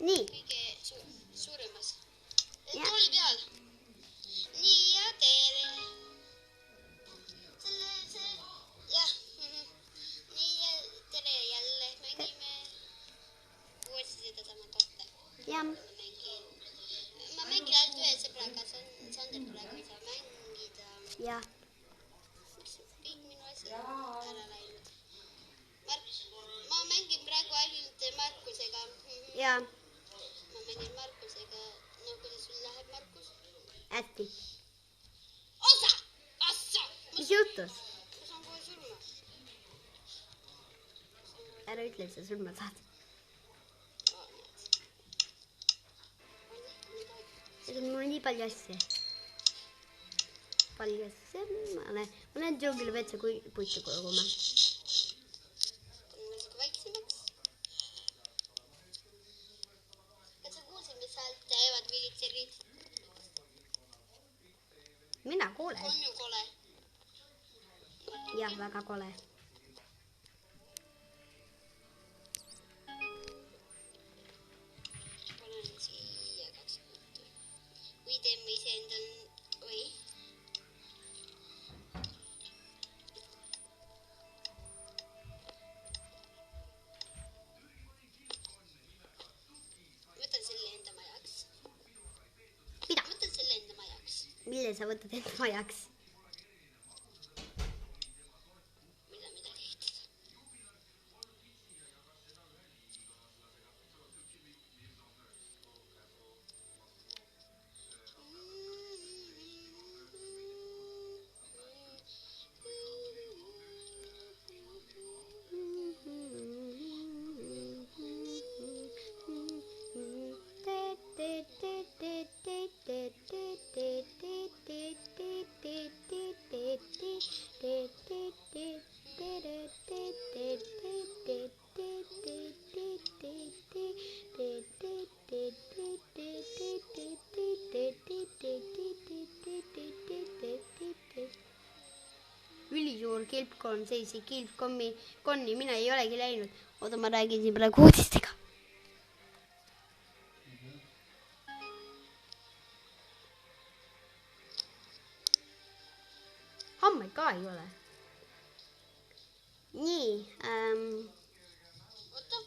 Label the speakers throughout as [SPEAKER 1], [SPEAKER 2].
[SPEAKER 1] Nii.
[SPEAKER 2] Kõige suuremas. Tooli peal. Nii ja tere. Jah. Nii ja tere jälle. Mängime uuesti seda sama kohta.
[SPEAKER 1] Jah.
[SPEAKER 2] Ma mängin ainult ühe sõbraga. Sander praegu ei saa mängida.
[SPEAKER 1] Jah.
[SPEAKER 2] Kõik minu asjad ära läinud. Ma mängin praegu ainult Markusega.
[SPEAKER 1] Jah.
[SPEAKER 2] Ma mängin Markusega. No kuidas sul läheb, Markus?
[SPEAKER 1] Hästi.
[SPEAKER 2] Assa!
[SPEAKER 1] Mis juhtus?
[SPEAKER 2] Ma saan kohe surma.
[SPEAKER 1] Ära ütle, et sa surma saad. Mul on nii palju asja. Ma lähen joogile vetsa puitu koguma.
[SPEAKER 2] Väiksemaks. Kas sa kuulsid, mis sealt teevad militserid?
[SPEAKER 1] Mina kuulen.
[SPEAKER 2] On ju kole?
[SPEAKER 1] Jah, väga kole.
[SPEAKER 2] Panen siia 2 minutit. Või teeme ise endal... Või? Võtan selle enda majaks.
[SPEAKER 1] Mida?
[SPEAKER 2] Võtan selle enda majaks.
[SPEAKER 1] Mille sa võtad enda majaks?
[SPEAKER 2] Mida midagi ehitada.
[SPEAKER 1] Ülisuur kilpkonn seisi kilpkonni, mina ei olegi läinud. Oota, ma räägin siin praegu uudistega. Hammaid ka ei ole. Nii,
[SPEAKER 2] Oota.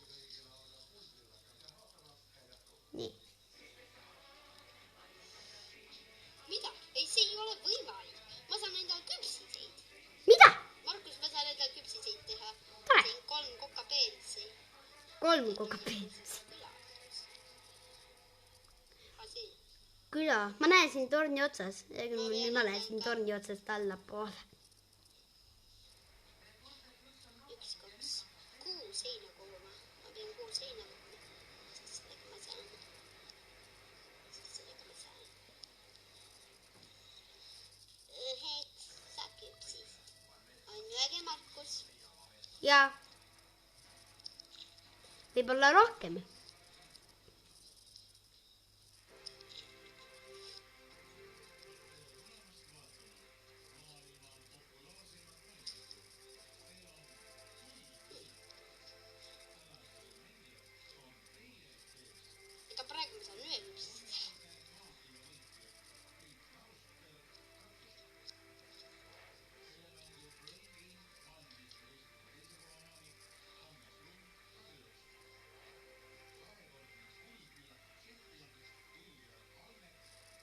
[SPEAKER 1] nii.
[SPEAKER 2] Mida? Ei, see ei ole võimalik. Ma saan endal küpsiseid.
[SPEAKER 1] Mida?
[SPEAKER 2] Markus, ma saan endal küpsiseid teha.
[SPEAKER 1] Tore.
[SPEAKER 2] Siin 3 kokapeetsi.
[SPEAKER 1] 3 kokapeetsi. Küla. Ma näen siin torni otsas. Ma lähen siin torni otsast allapoole.
[SPEAKER 2] 1, 2, 6 seina koguma. Ma pean 6 seina koguma. Sellega ma saan. Sa küpsis. On ju äge, Markus?
[SPEAKER 1] Ja. Võib-olla rohkem.
[SPEAKER 2] Ega praegu ma saan 1 küpsist.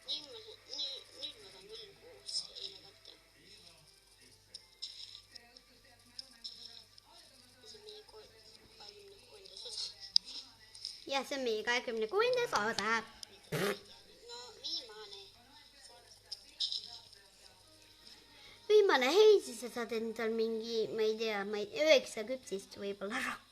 [SPEAKER 2] Nüüd ma saan küll 6 seina kätte. See on meie 26. osa.
[SPEAKER 1] Ja, see on meie 26. osa.
[SPEAKER 2] No viimane.
[SPEAKER 1] Viimane, hei, siis sa saad endal mingi, ma ei tea, 9 küpsist võib-olla rohkem.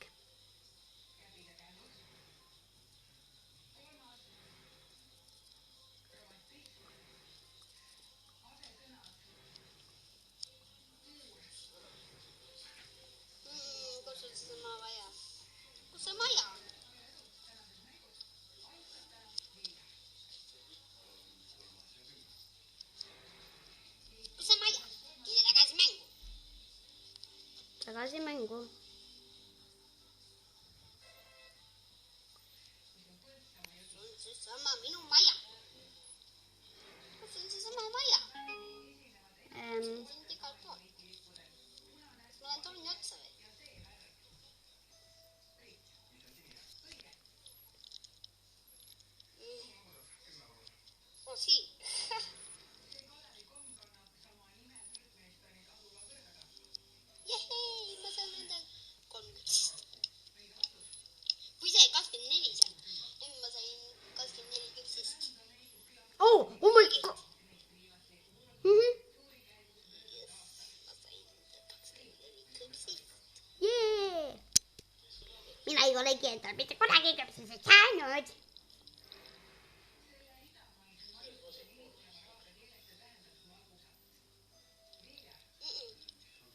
[SPEAKER 2] Kus on seda maa vaja? Kus see maja on? Kus see maja? Tule tagasi mängu.
[SPEAKER 1] Tagasi mängu. mina ei olegi endale mitte kunagi küpsised saanud.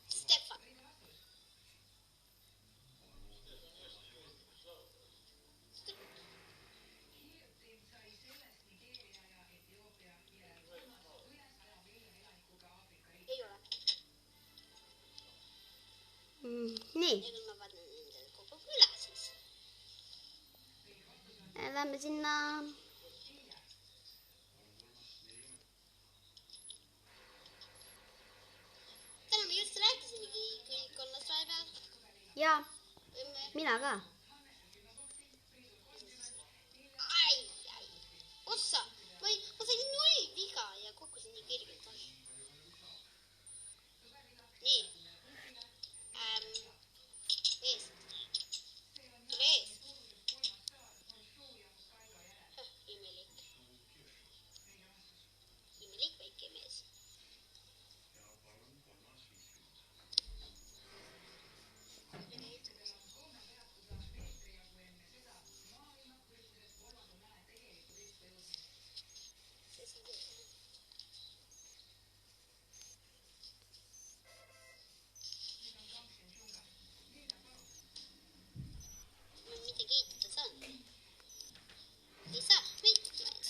[SPEAKER 2] Stefan. Ei ole.
[SPEAKER 1] Nii,
[SPEAKER 2] Ja nüüd ma vaatan endale kogu küla siis.
[SPEAKER 1] lähme sinna.
[SPEAKER 2] Täna me just rääkisimegi külgkonnast vahepeal.
[SPEAKER 1] Ja mina ka.
[SPEAKER 2] Ai. Ossa, ma sain 0 viga ja kukkusin nii kirgelt. Nii. Ees. Tule ees. Imelik. Imelik väike mees. Ma midagi ehitada saan. Ei saa, mitmed.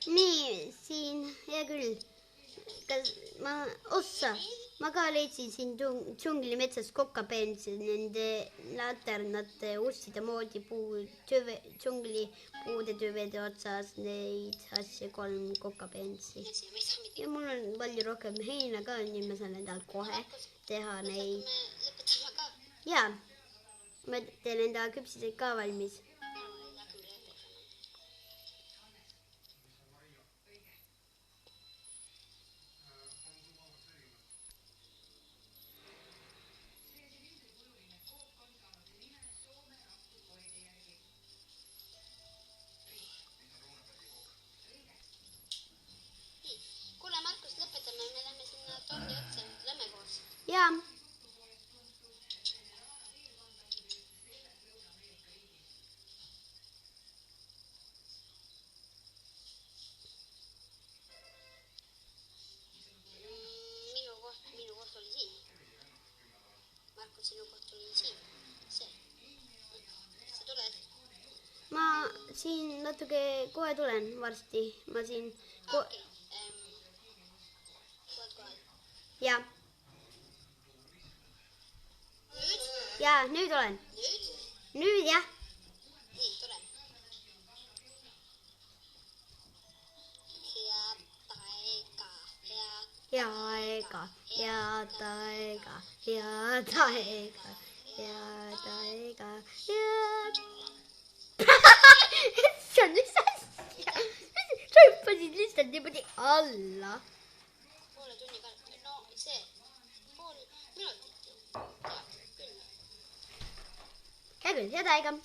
[SPEAKER 1] Nii, siin, hea küll. Kas ma ka leidsin siin džunglimetsas kokkapeensi nende laternate usside moodi džunglipuude tüvede otsas neid asju 3 kokkapeensi.
[SPEAKER 2] Ma ei saa midagi.
[SPEAKER 1] Ja mul on palju rohkem heina ka, nii ma saan endal kohe teha neid.
[SPEAKER 2] Me lõpetame ka.
[SPEAKER 1] Ja, ma teen enda küpsised ka valmis.
[SPEAKER 2] Kuule, Markus, lõpetame. Me lähme sinna torni otsa. Lähme koos.
[SPEAKER 1] Ja,
[SPEAKER 2] Minu koht oli siin. Markus, sinu koht oli siin. See. Sa tuled?
[SPEAKER 1] ma siin natuke kohe tulen varsti. Ma siin
[SPEAKER 2] Okei. Oled kohal?
[SPEAKER 1] ja,
[SPEAKER 2] Nüüd?
[SPEAKER 1] ja nüüd olen.
[SPEAKER 2] Nüüd?
[SPEAKER 1] Nüüd jah.
[SPEAKER 2] Nii, tule. Head aega.
[SPEAKER 1] Head aega, head aega, head aega, head. See on üks asja. Sa hüppasid lihtsalt niimoodi alla.
[SPEAKER 2] Poole tunni peale. No see. Pool minutit. Jaa, küll.
[SPEAKER 1] Hea küll, head aega.